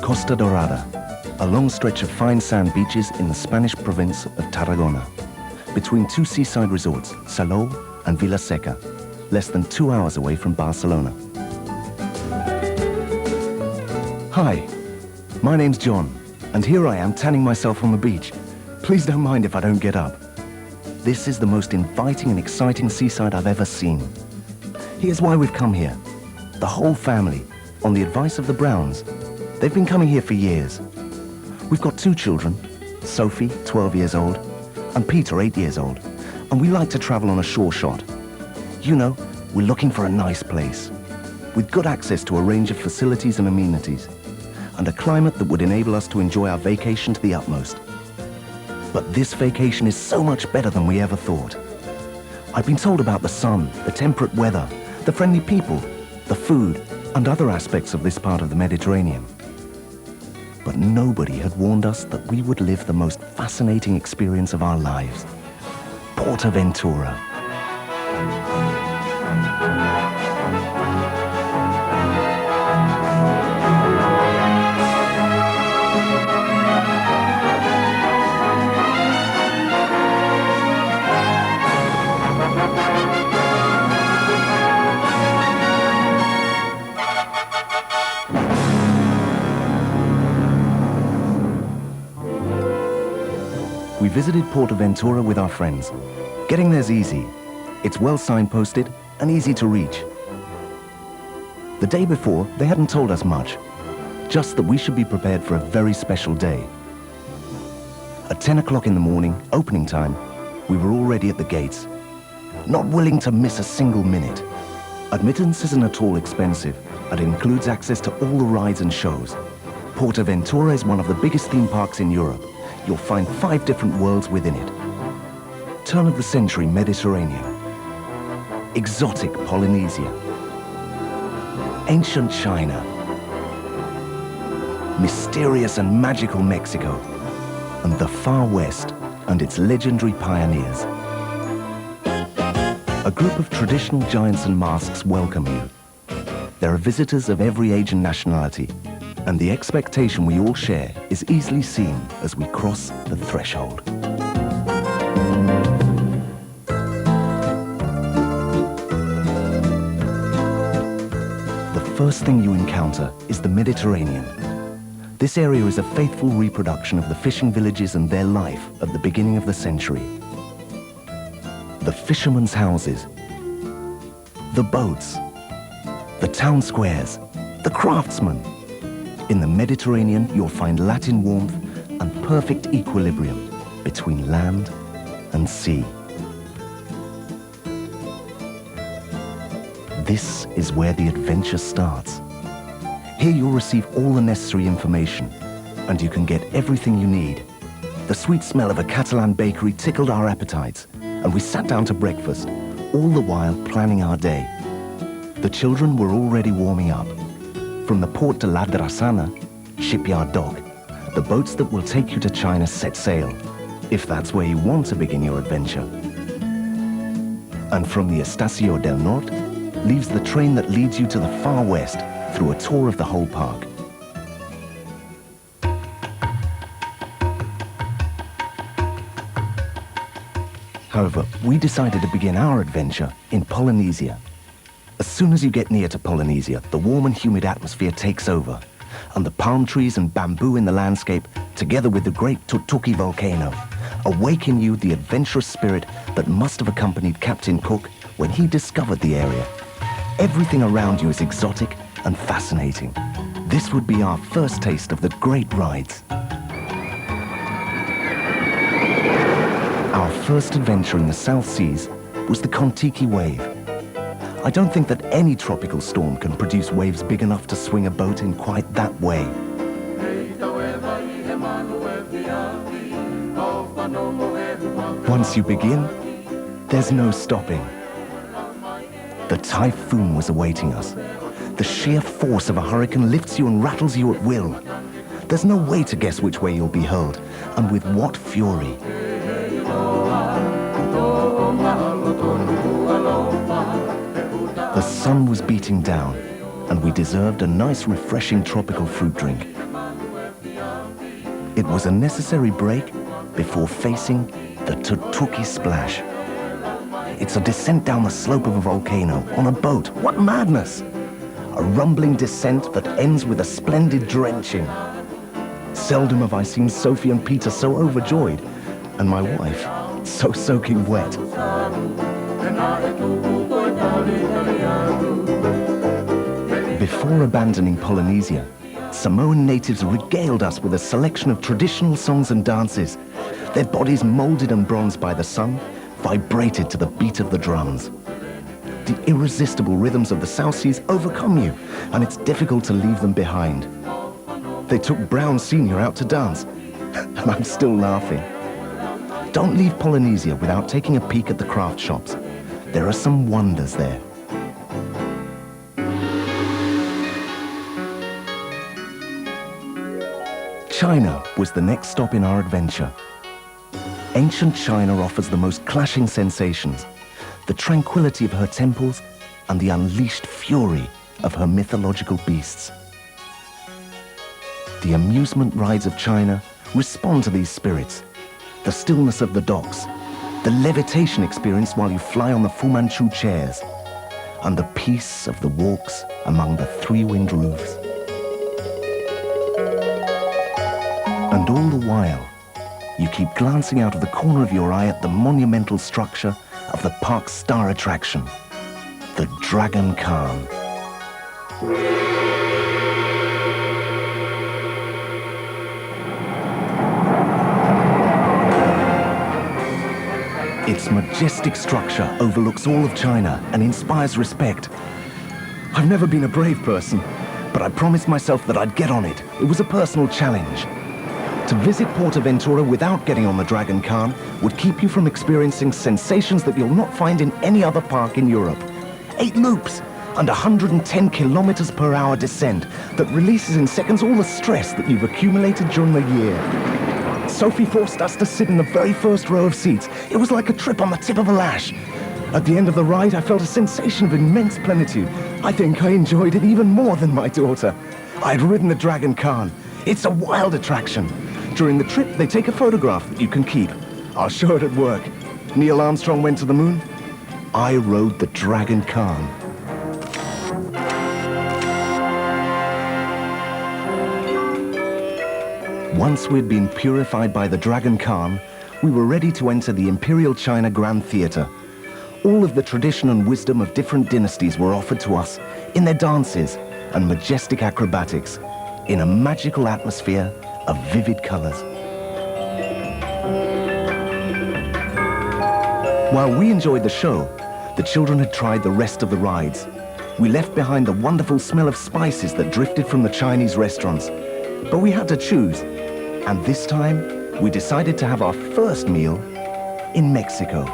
Costa Dauranda, a long stretch of fine sand beaches in the Spanish province of Tarragona, between two seaside resorts, Salou and Vila-seca, less than 2 hours away from Barcelona. Hi, my name's John, and here I am tanning myself on the beach. Please don't mind if I don't get up. This is the most inviting and exciting seaside I've ever seen. Here's why we've come here. The whole family, on the advice of the Browns. They've been coming here for years. We've got 2 children, Sophie, 12 years old, and Peter, 8 years old, and we like to travel on a shore shot. You know, we're looking for a nice place, with good access to a range of facilities and amenities, and a climate that would enable us to enjoy our vacation to the utmost. But this vacation is so much better than we ever thought. I've been told about the sun, the temperate weather, the friendly people, the food, and other aspects of this part of the Mediterranean. But nobody had warned us that we would live the most fascinating experience of our lives. PortAventura. We visited PortAventura with our friends. Getting there's easy. It's well signposted and easy to reach. The day before, they hadn't told us much, just that we should be prepared for a very special day. At 10 o'clock in the morning, opening time, we were already at the gates, not willing to miss a single minute. Admittance isn't at all expensive, and it includes access to all the rides and shows. PortAventura is one of the biggest theme parks in Europe. You'll find 5 different worlds within it. Turn of the century Mediterranean, exotic Polynesia, ancient China, mysterious and magical Mexico, and the Far West and its legendary pioneers. A group of traditional giants and masks welcome you. There are visitors of every age and nationality, and the expectation we all share is easily seen as we cross the threshold. The first thing you encounter is the Mediterranean. This area is a faithful reproduction of the fishing villages and their life at the beginning of the century. The fishermen's houses, the boats, the town squares, the craftsmen. In the Mediterranean, you'll find Latin warmth and perfect equilibrium between land and sea. This is where the adventure starts. Here you'll receive all the necessary information, and you can get everything you need. The sweet smell of a Catalan bakery tickled our appetites, and we sat down to breakfast, all the while planning our day. The children were already warming up. From the Port de la Drassana, shipyard dock, the boats that will take you to China set sail, if that's where you want to begin your adventure. And from the Estacio del Norte leaves the train that leads you to the Far West through a tour of the whole park. However, we decided to begin our adventure in Polynesia. As soon as you get near to Polynesia, the warm and humid atmosphere takes over, and the palm trees and bamboo in the landscape, together with the great Tutuki volcano, awaken you the adventurous spirit that must have accompanied Captain Cook when he discovered the area. Everything around you is exotic and fascinating. This would be our first taste of the great rides. Our first adventure in the South Seas was the Kon-Tiki wave. I don't think that any tropical storm can produce waves big enough to swing a boat in quite that way. Once you begin, there's no stopping. The typhoon was awaiting us. The sheer force of a hurricane lifts you and rattles you at will. There's no way to guess which way you'll be hurled, and with what fury. The sun was beating down, and we deserved a nice, refreshing tropical fruit drink. It was a necessary break before facing the Tutuki Splash. It's a descent down the slope of a volcano on a boat. What madness! A rumbling descent that ends with a splendid drenching. Seldom have I seen Sophie and Peter so overjoyed, and my wife so soaking wet. Before abandoning Polynesia, Samoan natives regaled us with a selection of traditional songs and dances. Their bodies molded and bronzed by the sun, vibrated to the beat of the drums. The irresistible rhythms of the South Seas overcome you, and it's difficult to leave them behind. They took Brown Sr. out to dance, and I'm still laughing. Don't leave Polynesia without taking a peek at the craft shops. There are some wonders there. China was the next stop in our adventure. Ancient China offers the most clashing sensations, the tranquility of her temples and the unleashed fury of her mythological beasts. The amusement rides of China respond to these spirits. The stillness of the docks, the levitation experience while you fly on the Fu Manchu chairs, and the peace of the walks among the three-winged roofs. And all the while, you keep glancing out of the corner of your eye at the monumental structure of the park's star attraction, the Dragon Khan. Its majestic structure overlooks all of China and inspires respect. I've never been a brave person, but I promised myself that I'd get on it. It was a personal challenge. To visit PortAventura without getting on the Dragon Khan would keep you from experiencing sensations that you'll not find in any other park in Europe. 8 loops and 110 kilometers per hour descent that releases in seconds all the stress that you've accumulated during the year. Sophie forced us to sit in the very first row of seats. It was like a trip on the tip of a lash. At the end of the ride, I felt a sensation of immense plenitude. I think I enjoyed it even more than my daughter. I'd ridden the Dragon Khan. It's a wild attraction. During the trip, they take a photograph that you can keep. I'll show it at work. Neil Armstrong went to the moon. I rode the Dragon Khan. Once we'd been purified by the Dragon Khan, we were ready to enter the Imperial China Grand Theatre. All of the tradition and wisdom of different dynasties were offered to us in their dances and majestic acrobatics, in a magical atmosphere of vivid colors. While we enjoyed the show, the children had tried the rest of the rides. We left behind the wonderful smell of spices that drifted from the Chinese restaurants. But we had to choose, and this time we decided to have our first meal in Mexico.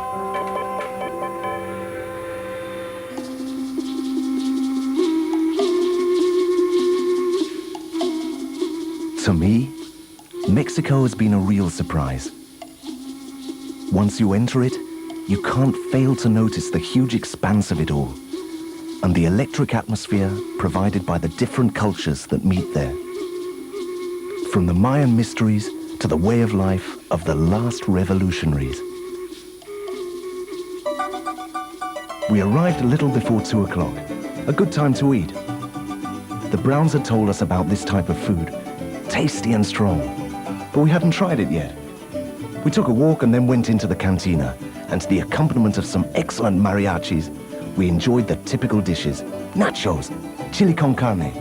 To me, Mexico has been a real surprise. Once you enter it, you can't fail to notice the huge expanse of it all, and the electric atmosphere provided by the different cultures that meet there. From the Mayan mysteries to the way of life of the last revolutionaries. We arrived a little before 2 o'clock, a good time to eat. The Browns had told us about this type of food, tasty and strong, but we hadn't tried it yet. We took a walk and then went into the cantina, and to the accompaniment of some excellent mariachis, we enjoyed the typical dishes. Nachos, chili con carne.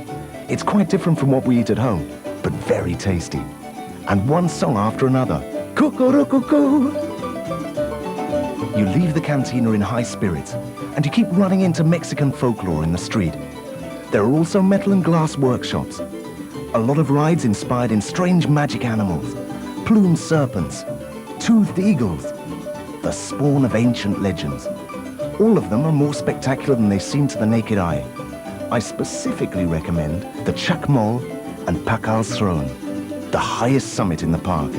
It's quite different from what we eat at home, but very tasty. And one song after another. Cucurucucu. You leave the cantina in high spirits, and you keep running into Mexican folklore in the street. There are also metal and glass workshops. A lot of rides inspired in strange magic animals, plumed serpents, toothed eagles, the spawn of ancient legends. All of them are more spectacular than they seem to the naked eye. I specifically recommend the Chacmol and Pacal's Throne, the highest summit in the park.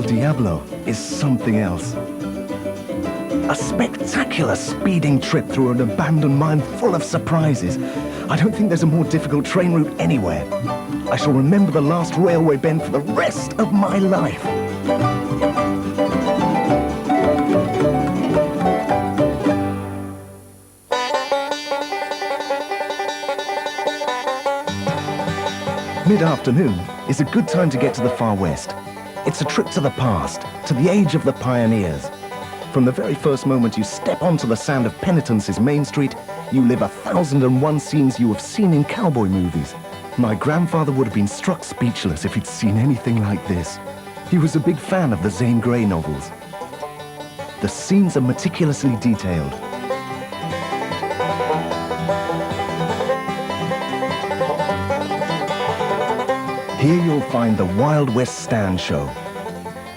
Diablo is something else. A spectacular speeding trip through an abandoned mine full of surprises. I don't think there's a more difficult train route anywhere. I shall remember the last railway bend for the rest of my life. Mid-afternoon is a good time to get to the far west. It's a trip to the past, to the age of the pioneers. From the very first moment you step onto the sand of Penitence's Main Street, you live 1,001 scenes you have seen in cowboy movies. My grandfather would have been struck speechless if he'd seen anything like this. He was a big fan of the Zane Grey novels. The scenes are meticulously detailed. Here you'll find the Wild West stand show.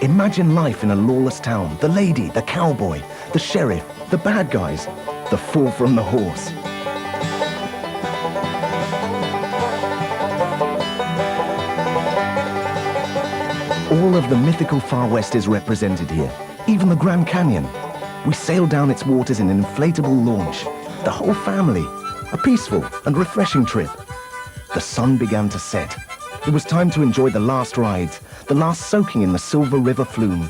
Imagine life in a lawless town. The lady, the cowboy, the sheriff, the bad guys, the fall from the horse. All of the mythical Far West is represented here, even the Grand Canyon. We sailed down its waters in an inflatable launch. The whole family. A peaceful and refreshing trip. The sun began to set. It was time to enjoy the last rides, the last soaking in the Silver River flume.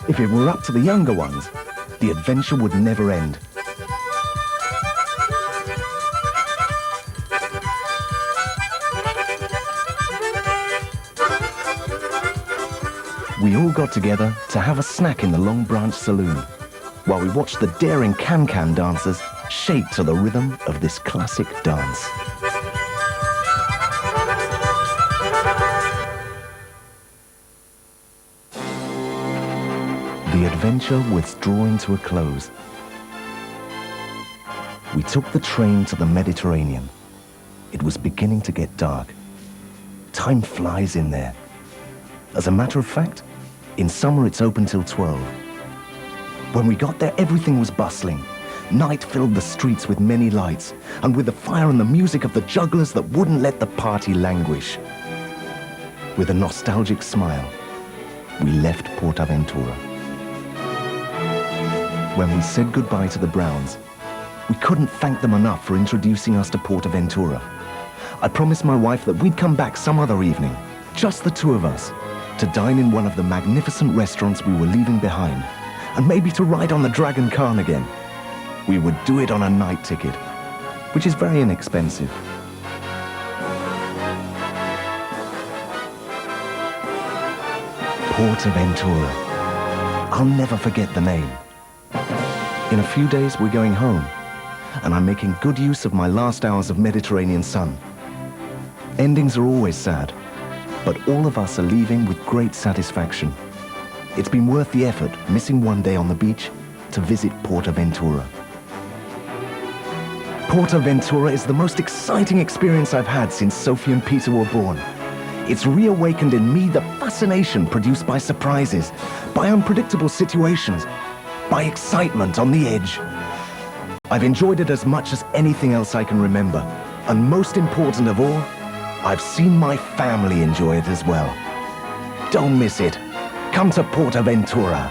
If it were up to the younger ones, the adventure would never end. We all got together to have a snack in the Long Branch Saloon, while we watched the daring can-can dancers shake to the rhythm of this classic dance. The adventure was drawing to a close. We took the train to the Mediterranean. It was beginning to get dark. Time flies in there. As a matter of fact, in summer it's open till 12. When we got there, everything was bustling. Night filled the streets with many lights, and with the fire and the music of the jugglers that wouldn't let the party languish. With a nostalgic smile, we left PortAventura. When we said goodbye to the Browns, we couldn't thank them enough for introducing us to PortAventura. I promised my wife that we'd come back some other evening, just the two of us, to dine in one of the magnificent restaurants we were leaving behind, and maybe to ride on the Dragon Khan again. We would do it on a night ticket, which is very inexpensive. PortAventura. I'll never forget the name. In a few days, we're going home, and I'm making good use of my last hours of Mediterranean sun. Endings are always sad, but all of us are leaving with great satisfaction. It's been worth the effort, missing one day on the beach, to visit PortAventura. PortAventura is the most exciting experience I've had since Sophie and Peter were born. It's reawakened in me the fascination produced by surprises, by unpredictable situations, by excitement on the edge. I've enjoyed it as much as anything else I can remember, and most important of all, I've seen my family enjoy it as well. Don't miss it. Come to PortAventura.